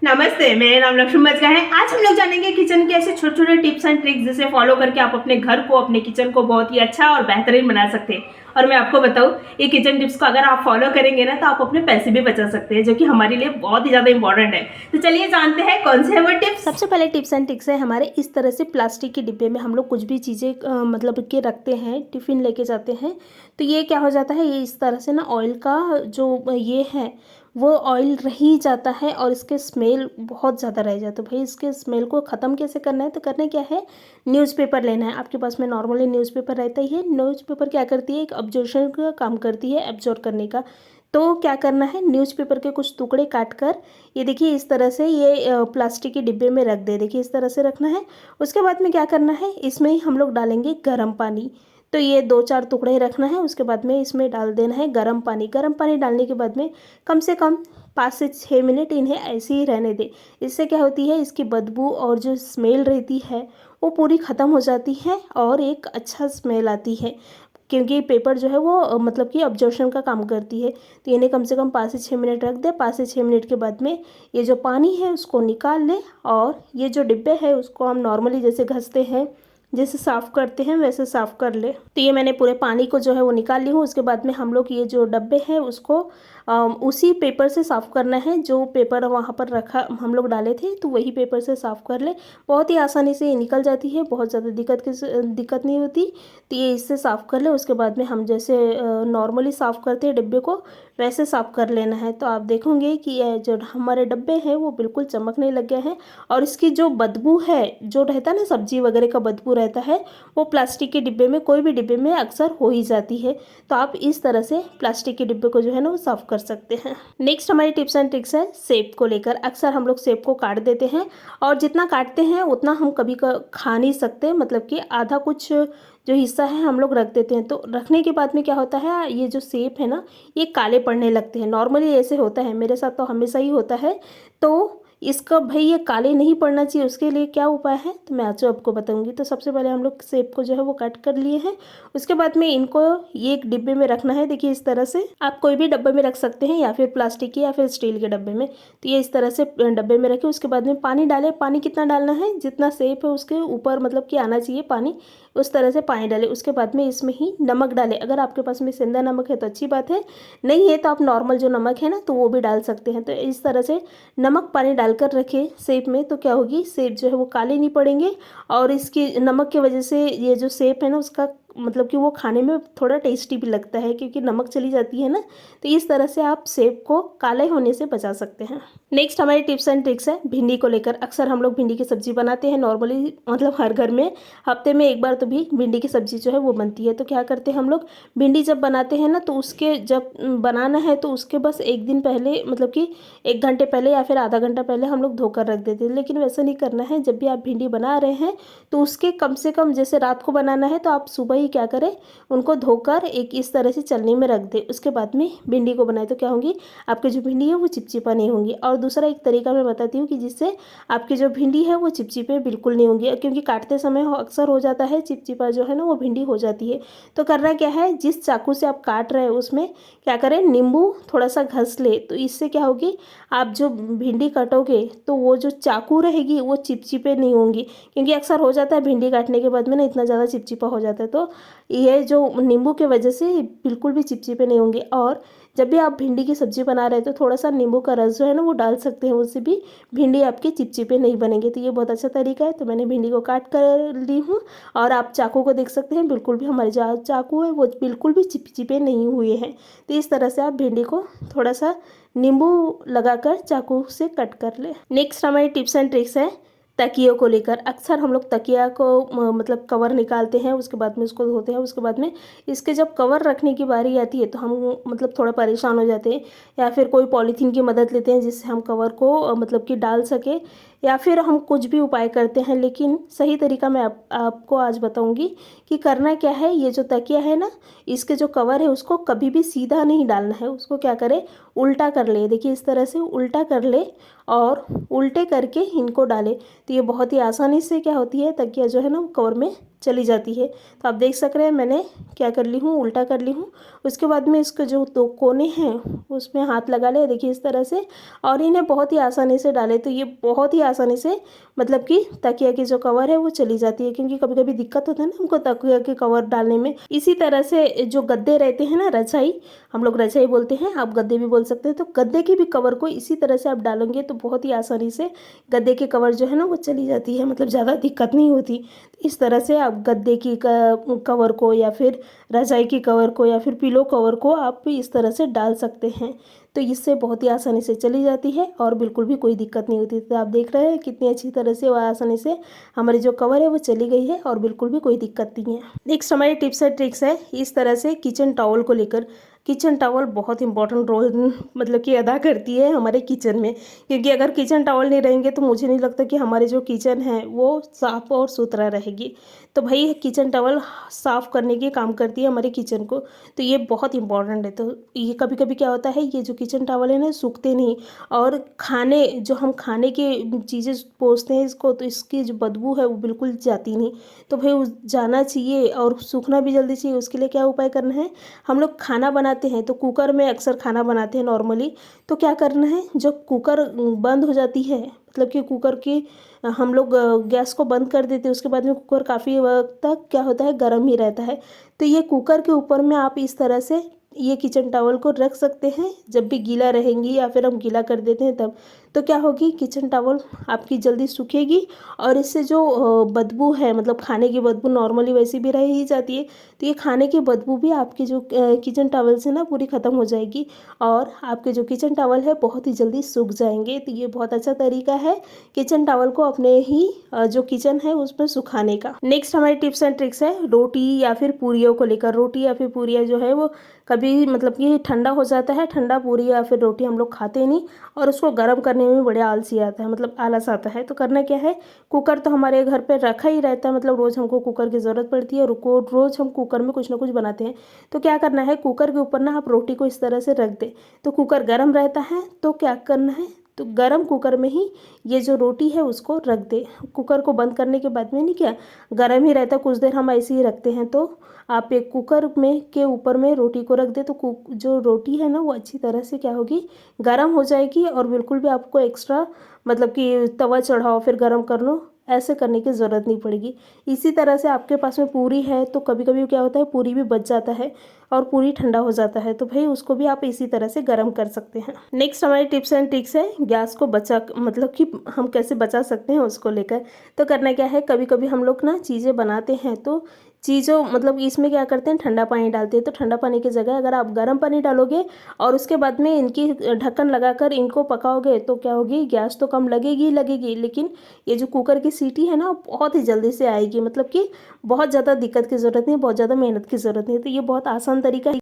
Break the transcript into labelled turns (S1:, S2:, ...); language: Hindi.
S1: नमस्ते, मेरा नाम लक्ष्मी बचका है। आज हम लोग जानेंगे किचन के ऐसे छोटे छोटे टिप्स एंड ट्रिक्स जिसे फॉलो करके आप अपने घर को, अपने किचन को बहुत ही अच्छा और बेहतरीन बना सकते हैं। और मैं आपको बताऊं, ये किचन टिप्स को अगर आप फॉलो करेंगे ना तो आप अपने पैसे भी बचा सकते हैं, जो कि हमारे लिए बहुत ही ज़्यादा इंपॉर्टेंट है। तो चलिए जानते हैं कौन से है वो टिप्स।
S2: सबसे पहले टिप्स एंड ट्रिक्स है हमारे इस तरह से प्लास्टिक के डिब्बे में हम लोग कुछ भी चीज़ें मतलब के रखते हैं, टिफ़िन लेके जाते हैं। तो ये क्या हो जाता है, ये इस तरह से ना ऑयल का जो ये है वो ऑयल रह ही जाता है और इसके स्मेल बहुत ज़्यादा रह जाता है। भाई इसके स्मेल को ख़त्म कैसे करना है, तो करना क्या है, न्यूज़पेपर लेना है। आपके पास में नॉर्मली न्यूज़पेपर रहता ही है। न्यूज़पेपर क्या करती है, एक अब्जॉर्प्शन का काम करती है, एब्जॉर्ब करने का। तो क्या करना है, न्यूज़पेपर के कुछ टुकड़े काट कर ये देखिए इस तरह से ये प्लास्टिक के डिब्बे में रख दे। देखिए इस तरह से रखना है। उसके बाद में क्या करना है, इसमें ही हम लोग डालेंगे गर्म पानी। तो ये 2-4 टुकड़े रखना है। उसके बाद में इसमें डाल देना है गर्म पानी। गर्म पानी डालने के बाद में कम से कम 5 से 6 मिनट इन्हें ऐसे ही रहने दें। इससे क्या होती है, इसकी बदबू और जो स्मेल रहती है वो पूरी ख़त्म हो जाती है और एक अच्छा स्मेल आती है, क्योंकि पेपर जो है वो मतलब कि अब्जॉर्प्शन का काम करती है। तो इन्हें कम से कम 5 से 6 मिनट रख दे। 5 से 6 मिनट के बाद में ये जो पानी है उसको निकाल लें और ये जो डिब्बे है उसको हम नॉर्मली जैसे घसते हैं, जैसे साफ़ करते हैं वैसे साफ़ कर ले। तो ये मैंने पूरे पानी को जो है वो निकाल ली हूँ। उसके बाद में हम लोग ये जो डब्बे हैं उसको उसी पेपर से साफ़ करना है। जो पेपर वहाँ पर रखा हम लोग डाले थे तो वही पेपर से साफ़ कर ले। बहुत ही आसानी से ये निकल जाती है, बहुत ज़्यादा दिक्कत नहीं होती। तो ये इससे साफ़ कर ले। उसके बाद में हम जैसे नॉर्मली साफ़ करते हैं डिब्बे को, वैसे साफ़ कर लेना है। तो आप देखोगे कि ये जो हमारे डब्बे हैं वो बिल्कुल चमकने लग गए हैं। और इसकी जो बदबू है, जो रहता है ना सब्जी वगैरह का बदबू रहता है, वो प्लास्टिक के डिब्बे में, कोई भी डिब्बे में अक्सर हो ही जाती है। तो आप इस तरह से प्लास्टिक के डिब्बे को जो है ना वो साफ़ कर सकते हैं। नेक्स्ट हमारी टिप्स एंड ट्रिक्स है सेब को लेकर। अक्सर हम लोग सेब को काट देते हैं और जितना काटते हैं उतना हम कभी खा नहीं सकते। मतलब कि आधा कुछ जो हिस्सा है हम लोग रख देते हैं। तो रखने के बाद में क्या होता है, ये जो सेब है ना ये काले पड़ने लगते हैं। नॉर्मली ऐसे होता है, मेरे साथ तो हमेशा ही होता है। तो इसका भाई ये काले नहीं पड़ना चाहिए, उसके लिए क्या उपाय है तो मैं आज आपको बताऊंगी। तो सबसे पहले हम लोग सेब को जो है वो कट कर लिए हैं। उसके बाद में इनको ये एक डिब्बे में रखना है। देखिए इस तरह से आप कोई भी डब्बे में रख सकते हैं, या फिर प्लास्टिक के या फिर स्टील के डब्बे में। तो ये इस तरह से डब्बे में रखें। उसके बाद में पानी डालें। पानी कितना डालना है, जितना सेब है उसके ऊपर मतलब कि आना चाहिए पानी, उस तरह से पानी डालें। उसके बाद में इसमें ही नमक डालें। अगर आपके पास में सेंधा नमक है तो अच्छी बात है, नहीं है तो आप नॉर्मल जो नमक है ना तो वो भी डाल सकते हैं। तो इस तरह से नमक पानी डालकर रखें सेब में। तो क्या होगी, सेब जो है वो काले नहीं पड़ेंगे और इसकी नमक की वजह से ये जो सेब है ना उसका मतलब कि वो खाने में थोड़ा टेस्टी भी लगता है, क्योंकि नमक चली जाती है ना। तो इस तरह से आप सेब को काले होने से बचा सकते हैं। नेक्स्ट हमारी टिप्स एंड ट्रिक्स है भिंडी को लेकर। अक्सर हम लोग भिंडी की सब्जी बनाते हैं नॉर्मली, मतलब हर घर में हफ्ते में एक बार तो भी भिंडी की सब्जी जो है वो बनती है। तो क्या करते हैं हम लोग, भिंडी जब बनाते हैं ना तो उसके जब बनाना है तो उसके बस एक दिन पहले, मतलब कि 1 घंटे पहले या फिर आधा घंटा पहले हम लोग धोकर रख देते हैं। लेकिन वैसा नहीं करना है। जब भी आप भिंडी बना रहे हैं तो उसके कम से कम, जैसे रात को बनाना है तो आप सुबह ही क्या करें, उनको धोकर एक इस तरह से चलनी में रख दें। उसके बाद में भिंडी को बनाए तो क्या होंगी, आपकी जो भिंडी है वो चिपचिपा नहीं होंगी। और दूसरा एक तरीका मैं बताती हूँ कि जिससे आपकी जो भिंडी है वो चिपचिपे बिल्कुल नहीं होंगी, क्योंकि काटते समय अक्सर हो जाता है चिपचिपा जो है ना वो भिंडी हो जाती है। तो करना क्या है, जिस चाकू से आप काट रहे हैं उसमें क्या करें, नींबू थोड़ा सा घस ले। तो इससे क्या होगी, आप जो भिंडी काटोगे तो वो जो चाकू रहेगी वो चिपचिपे नहीं होंगी, क्योंकि अक्सर हो जाता है भिंडी काटने के बाद में ना इतना ज़्यादा चिपचिपा हो जाता है। तो ये जो नींबू के वजह से बिल्कुल भी चिपचिपे नहीं होंगे। और जब भी आप भिंडी की सब्ज़ी बना रहे हैं तो थोड़ा सा नींबू का रस जो है ना वो डाल सकते हैं, उससे भी भिंडी आपके चिपचिपे नहीं बनेंगे। तो ये बहुत अच्छा तरीका है। तो मैंने भिंडी को काट कर ली हूँ और आप चाकू को देख सकते हैं, बिल्कुल भी हमारे जो चाकू है वो बिल्कुल भी चिपचिपे नहीं हुए हैं। तो इस तरह से आप भिंडी को थोड़ा सा नींबू लगाकर चाकू से कट कर ले। नेक्स्ट हमारी टिप्स एंड ट्रिक्स है तकियों को लेकर। अक्सर हम लोग तकिया को मतलब कवर निकालते हैं, उसके बाद में उसको धोते हैं। उसके बाद में इसके जब कवर रखने की बारी आती है तो हम मतलब थोड़ा परेशान हो जाते हैं, या फिर कोई पॉलीथीन की मदद लेते हैं जिससे हम कवर को मतलब कि डाल सके, या फिर हम कुछ भी उपाय करते हैं। लेकिन सही तरीका मैं आपको आज बताऊंगी कि करना क्या है। ये जो तकिया है ना, इसके जो कवर है उसको कभी भी सीधा नहीं डालना है, उसको क्या करें, उल्टा कर ले। देखिए इस तरह से उल्टा कर ले और उल्टे करके इनको डालें। तो ये बहुत ही आसानी से क्या होती है, तकिया जो है ना वो कवर में चली जाती है। तो आप देख सक रहे हैं मैंने क्या कर ली हूँ, उल्टा कर ली हूँ। उसके बाद में इसके जो 2 कोने हैं उसमें हाथ लगा ले, देखिए इस तरह से, और इन्हें बहुत ही आसानी से डालें। तो ये बहुत ही आसानी से मतलब कि तकिया की जो कवर है वो चली जाती है, क्योंकि कभी कभी दिक्कत होता है ना हमको तकिया के कवर डालने में। इसी तरह से जो गद्दे रहते हैं ना, रजाई, हम लोग रजाई बोलते हैं, आप गद्दे भी बोल सकते हैं। तो गद्दे के भी कवर को इसी तरह से आप डालेंगे तो बहुत ही आसानी से गद्दे की कवर जो है ना वो चली जाती है, मतलब ज़्यादा दिक्कत नहीं होती। इस तरह से आप गद्दे की कवर को या फिर रजाई की कवर को या फिर पिलो कवर को आप इस तरह से डाल सकते हैं। तो इससे बहुत ही आसानी से चली जाती है और बिल्कुल भी कोई दिक्कत नहीं होती। तो आप देख रहे हैं कितनी अच्छी तरह से वो आसानी से हमारी जो कवर है वो चली गई है और बिल्कुल भी कोई दिक्कत नहीं है। नेक्स्ट हमारी टिप्स एंड ट्रिक्स है इस तरह से किचन टॉवल को लेकर। किचन टॉवल बहुत इंपॉर्टेंट रोल मतलब कि अदा करती है हमारे किचन में, क्योंकि अगर किचन टॉवल नहीं रहेंगे तो मुझे नहीं लगता कि हमारे जो किचन है वो साफ़ और सुथरा रहेगी। तो भाई किचन टॉवल साफ़ करने की काम करती है हमारे किचन को, तो ये बहुत इंपॉर्टेंट है। तो ये कभी कभी क्या होता है, ये जो किचन टॉवल है ना सूखते नहीं, और खाने जो हम खाने की चीज़ें पोंछते हैं इसको, तो इसकी जो बदबू है वो बिल्कुल जाती नहीं। तो भाई जाना चाहिए और सूखना भी जल्दी चाहिए। उसके लिए क्या उपाय करना है, हम लोग खाना बनाते हैं तो कुकर में अक्सर खाना बनाते हैं नॉर्मली, तो क्या करना है, जब कुकर बंद हो जाती है, मतलब कि कुकर की हम लोग गैस को बंद कर देते हैं, उसके बाद में कुकर काफ़ी वक्त तक क्या होता है गर्म ही रहता है। तो ये कुकर के ऊपर में आप इस तरह से ये किचन टॉवल को रख सकते हैं, जब भी गीला रहेंगी या फिर हम गीला कर देते हैं तब। तो क्या होगी, किचन टॉवल आपकी जल्दी सूखेगी और इससे जो बदबू है, मतलब खाने की बदबू नॉर्मली वैसी भी रह ही जाती है, तो ये खाने की बदबू भी आपकी जो किचन टॉवल से ना पूरी ख़त्म हो जाएगी और आपके जो किचन टॉवल है बहुत ही जल्दी सूख जाएंगे। तो ये बहुत अच्छा तरीका है किचन टॉवल को अपने ही जो किचन है उसमें सुखाने का। नेक्स्ट हमारी टिप्स एंड ट्रिक्स है रोटी या फिर पूरियों को लेकर। रोटी या फिर पूरियाँ जो है वो कभी मतलब कि ठंडा हो जाता है, ठंडा पूरी या फिर रोटी हम लोग खाते नहीं, और उसको गर्म करने में भी बड़े आलसी आता है, मतलब आलस आता है। तो करना क्या है, कुकर तो हमारे घर पे रखा ही रहता है, मतलब रोज़ हमको कुकर की ज़रूरत पड़ती है और रोज़ हम कुकर में कुछ ना कुछ बनाते हैं। तो क्या करना है, कुकर के ऊपर ना आप रोटी को इस तरह से रख दें, तो कुकर गर्म रहता है। तो क्या करना है, तो गरम कुकर में ही ये जो रोटी है उसको रख दे। कुकर को बंद करने के बाद में नहीं, क्या गरम ही रहता, कुछ देर हम ऐसे ही रखते हैं। तो आप एक कुकर में के ऊपर में रोटी को रख दे, तो जो रोटी है ना वो अच्छी तरह से क्या होगी, गरम हो जाएगी और बिल्कुल भी आपको एक्स्ट्रा मतलब कि तवा चढ़ाओ फिर गरम कर लो, ऐसे करने की ज़रूरत नहीं पड़ेगी। इसी तरह से आपके पास में पूरी है तो कभी कभी क्या होता है, पूरी भी बच जाता है और पूरी ठंडा हो जाता है, तो भाई उसको भी आप इसी तरह से गर्म कर सकते हैं। नेक्स्ट हमारी टिप्स एंड ट्रिक्स है गैस को बचा मतलब कि हम कैसे बचा सकते हैं उसको लेकर। तो करना क्या है, कभी कभी हम लोग ना चीज़ें बनाते हैं तो चीज़ों मतलब इसमें क्या करते हैं, ठंडा पानी डालते हैं। तो ठंडा पानी की जगह अगर आप गर्म पानी डालोगे और उसके बाद में इनकी ढक्कन लगाकर इनको पकाओगे तो क्या होगी, गैस तो कम लगेगी, लेकिन ये जो कुकर की सीटी है ना बहुत ही जल्दी से आएगी, मतलब कि बहुत ज़्यादा दिक्कत की ज़रूरत नहीं, बहुत ज़्यादा मेहनत की ज़रूरत नहीं। तो ये बहुत आसान तरीका है